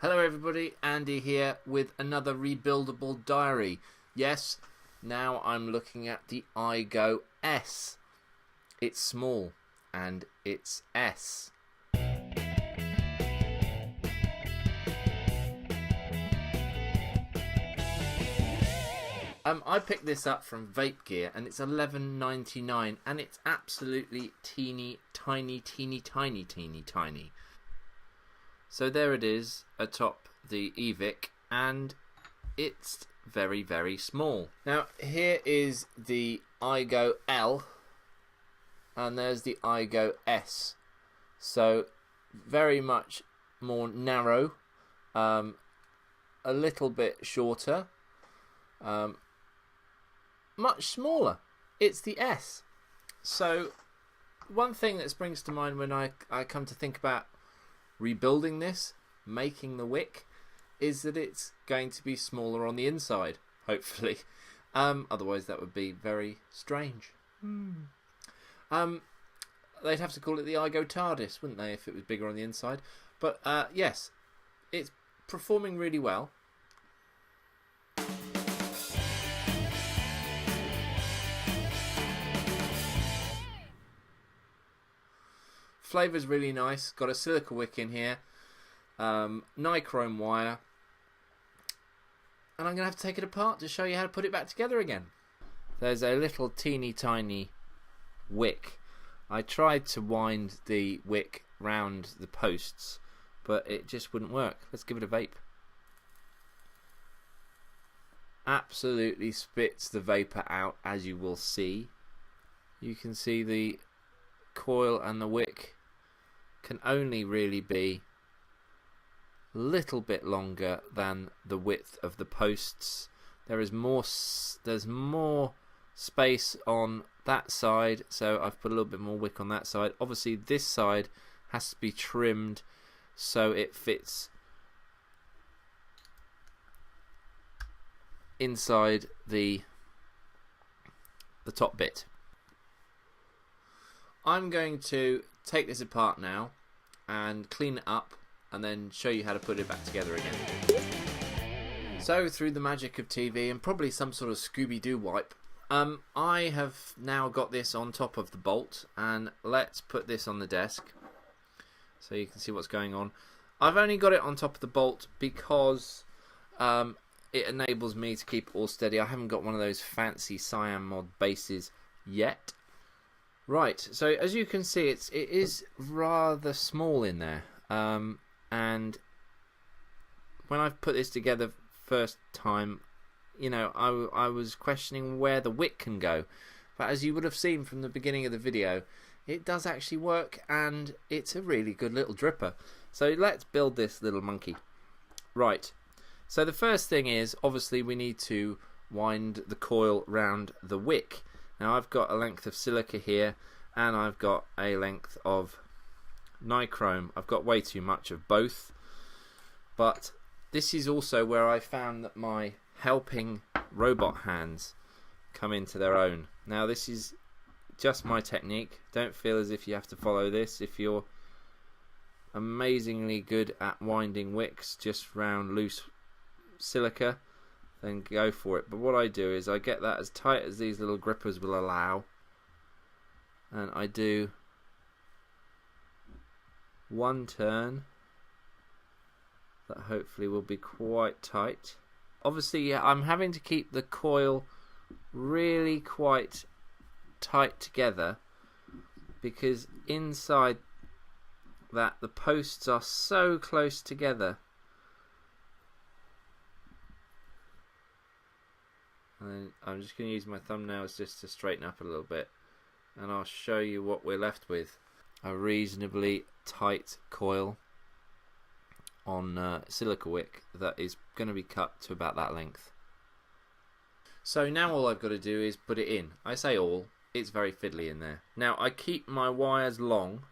Hello everybody, Andy here with another Rebuildable Diary. Yes, now I'm looking at the IGO-S. It's small and it's S. I picked this up from Vape Gear and it's $11.99 and it's absolutely teeny tiny. So there it is atop the eVic and it's very small. Now here is the IGO-L and there's the IGO-S. So very much more narrow, a little bit shorter, much smaller. It's the S. So one thing that springs to mind when I come to think about rebuilding this, making the wick, is that it's going to be smaller on the inside, hopefully. Otherwise that would be very strange. They'd have to call it the IGO TARDIS, wouldn't they, if it was bigger on the inside. But yes, it's performing really well. Flavour's really nice. Got a silica wick in here, nichrome wire, and I'm going to have to take it apart to show you how to put it back together again. There's a little teeny tiny wick. I tried to wind the wick round the posts, but it just wouldn't work. Let's give it a vape. Absolutely spits the vapour out, as you will see. You can see the coil and the wick can only really be a little bit longer than the width of the posts. There's more space on that side, so I've put a little bit more wick on that side. Obviously this side has to be trimmed so it fits inside the top bit. I'm going to take this apart now and clean it up and then show you how to put it back together again. So through the magic of TV and probably some sort of Scooby-Doo wipe, I have now got this on top of the bolt, and let's put this on the desk so you can see what's going on. I've only got it on top of the bolt because it enables me to keep it all steady. I haven't got one of those fancy Cyan mod bases yet. Right, so as you can see, it is rather small in there, and when I've put this together first time, you know, I was questioning where the wick can go, but as you would have seen from the beginning of the video, it does actually work, and it's a really good little dripper. So let's build this little monkey. Right, so the first thing is, obviously we need to wind the coil round the wick. Now I've got a length of silica here and I've got a length of nichrome. I've got way too much of both, but this is also where I found that my helping robot hands come into their own. Now this is just my technique. Don't feel as if you have to follow this. If you're amazingly good at winding wicks just round loose silica, then go for it. But what I do is I get that as tight as these little grippers will allow, and I do one turn that hopefully will be quite tight. Obviously I'm having to keep the coil really quite tight together because inside that the posts are so close together. And I'm just going to use my thumbnails just to straighten up a little bit, and I'll show you what we're left with. A reasonably tight coil on silica wick that is going to be cut to about that length. So now all I've got to do is put it in. I say all, it's very fiddly in there. Now I keep my wires long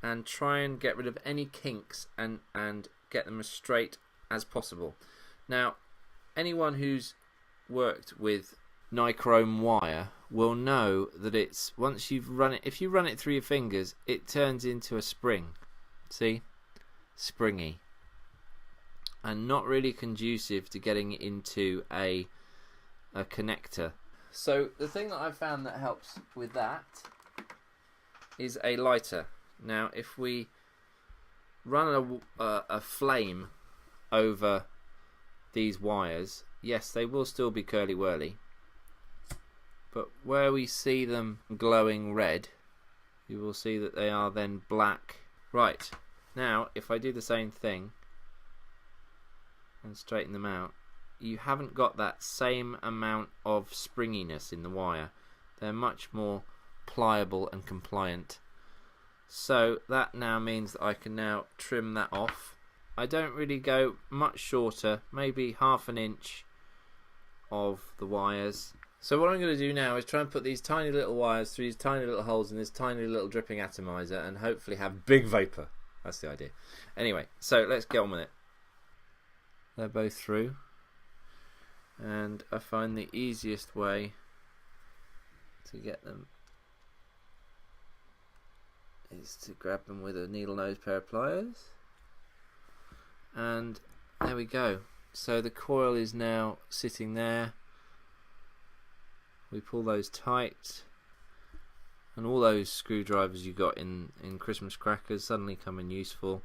and try and get rid of any kinks and get them as straight as possible. Now anyone who's worked with nichrome wire will know that it's, once you've run it, if you run it through your fingers, it turns into a spring. See? springy and not really conducive to getting into a connector. So the thing that I've found that helps with that is a lighter. Now if we run a flame over these wires, yes, they will still be curly whirly, but where we see them glowing red, you will see that they are then black. Right, now if I do the same thing and straighten them out, you haven't got that same amount of springiness in the wire. They're much more pliable and compliant. So that now means that I can now trim that off. I don't really go much shorter, maybe half an inch of the wires. So what I'm going to do now is try and put these tiny little wires through these tiny little holes in this tiny little dripping atomizer and hopefully have big vapor. That's the idea. Anyway, so let's get on with it. They're both through, and I find the easiest way to get them is to grab them with a needle nose pair of pliers, and there we go. So the coil is now sitting there. We pull those tight, and all those screwdrivers you got in Christmas crackers suddenly come in useful.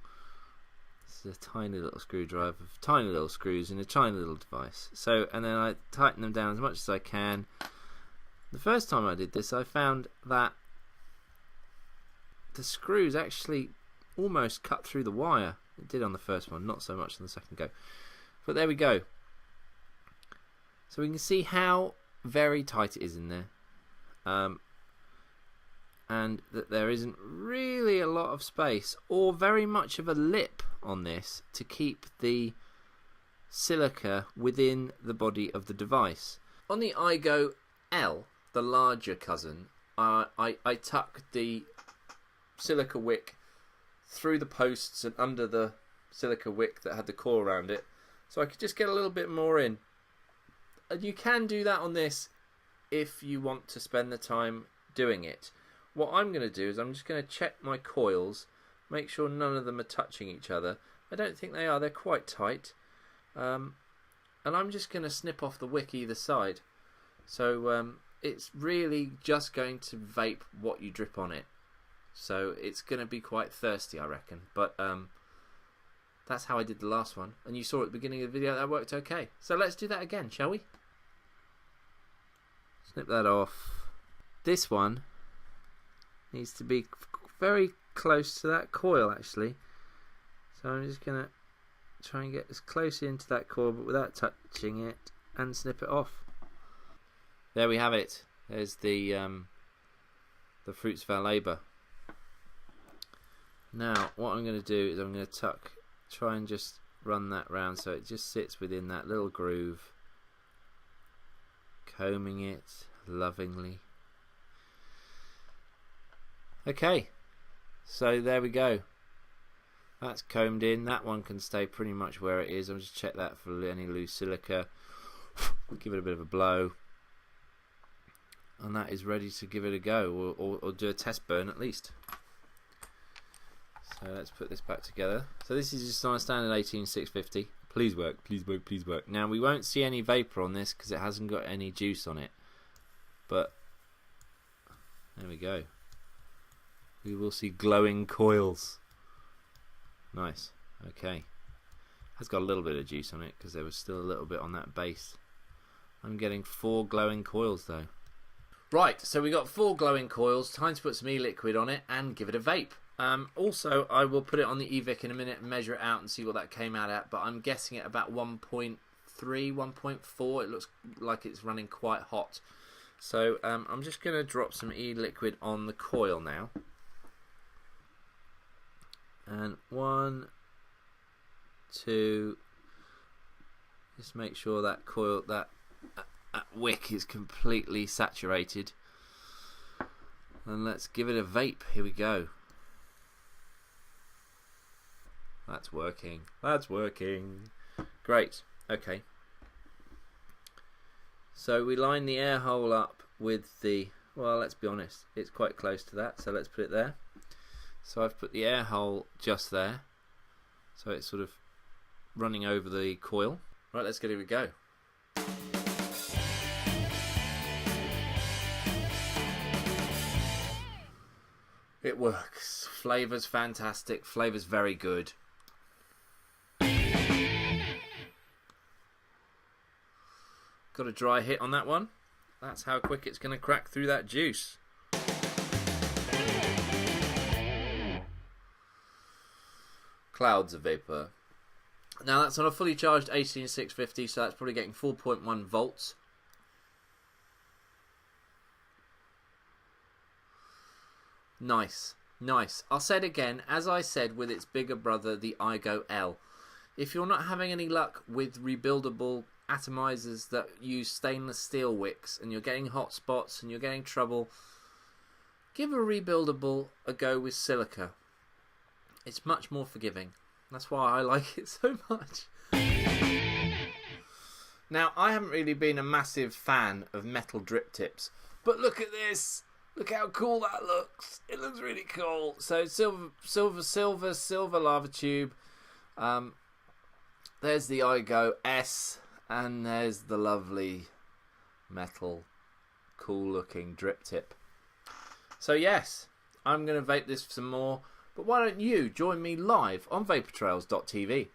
This is a tiny little screwdriver, tiny little screws in a tiny little device. So, and then I tighten them down as much as I can. The first time I did this, I found that the screws actually almost cut through the wire. It did on the first one, not so much on the second go. But there we go. So we can see how very tight it is in there, and that there isn't really a lot of space or very much of a lip on this to keep the silica within the body of the device. On the IGO-L, the larger cousin, I tuck the silica wick through the posts and under the silica wick that had the core around it, so I could just get a little bit more in. And you can do that on this if you want to spend the time doing it. What I'm going to do is I'm just going to check my coils, make sure none of them are touching each other. I don't think they are, they're quite tight. And I'm just going to snip off the wick either side. So it's really just going to vape what you drip on it. So it's going to be quite thirsty, I reckon. But that's how I did the last one. And you saw at the beginning of the video that worked okay. So let's do that again, shall we? Snip that off. This one needs to be very close to that coil, actually. So I'm just going to try and get as close into that coil but without touching it and snip it off. There we have it. There's the fruits of our labour. Now what I'm going to do is I'm going to try and just run that round so it just sits within that little groove, combing it lovingly. Okay, so there we go. That's combed in. That one can stay pretty much where it is. I'll just check that for any loose silica. Give it a bit of a blow, and that is ready to give it a go, or do a test burn at least. So let's put this back together. So this is just on a standard 18650. Please work, please work, please work. Now we won't see any vapor on this because it hasn't got any juice on it, but there we go. We will see glowing coils. Nice. Okay. Has got a little bit of juice on it because there was still a little bit on that base. I'm getting 4 glowing coils though. Right, so we got 4 glowing coils. Time to put some e-liquid on it and give it a vape. Also, I will put it on the eVic in a minute and measure it out and see what that came out at, but I'm guessing at about 1.3, 1.4. It looks like it's running quite hot. So I'm just going to drop some e-liquid on the coil now. And 1, 2, just make sure that coil, that wick is completely saturated. And let's give it a vape. Here we go. That's working. That's working. Great. Okay. So we line the air hole up with the, well, let's be honest, it's quite close to that, so let's put it there. So I've put the air hole just there, So it's sort of running over the coil. Right, let's give it a go. It works. Flavour's fantastic. Flavour's very good. Got a dry hit on that one. That's how quick it's going to crack through that juice. Clouds of vapour. Now that's on a fully charged 18650, so that's probably getting 4.1 volts. Nice, nice. I'll say it again, as I said with its bigger brother, the IGO-L. If you're not having any luck with rebuildable atomizers that use stainless steel wicks and you're getting hot spots and you're getting trouble, give a rebuildable a go with silica. It's much more forgiving. That's why I like it so much. Now, I haven't really been a massive fan of metal drip tips, but look at this. Look how cool that looks. It looks really cool. So silver lava tube. There's the IGO-S, and there's the lovely metal, cool looking drip tip. So yes, I'm going to vape this some more. But why don't you join me live on vaportrails.tv?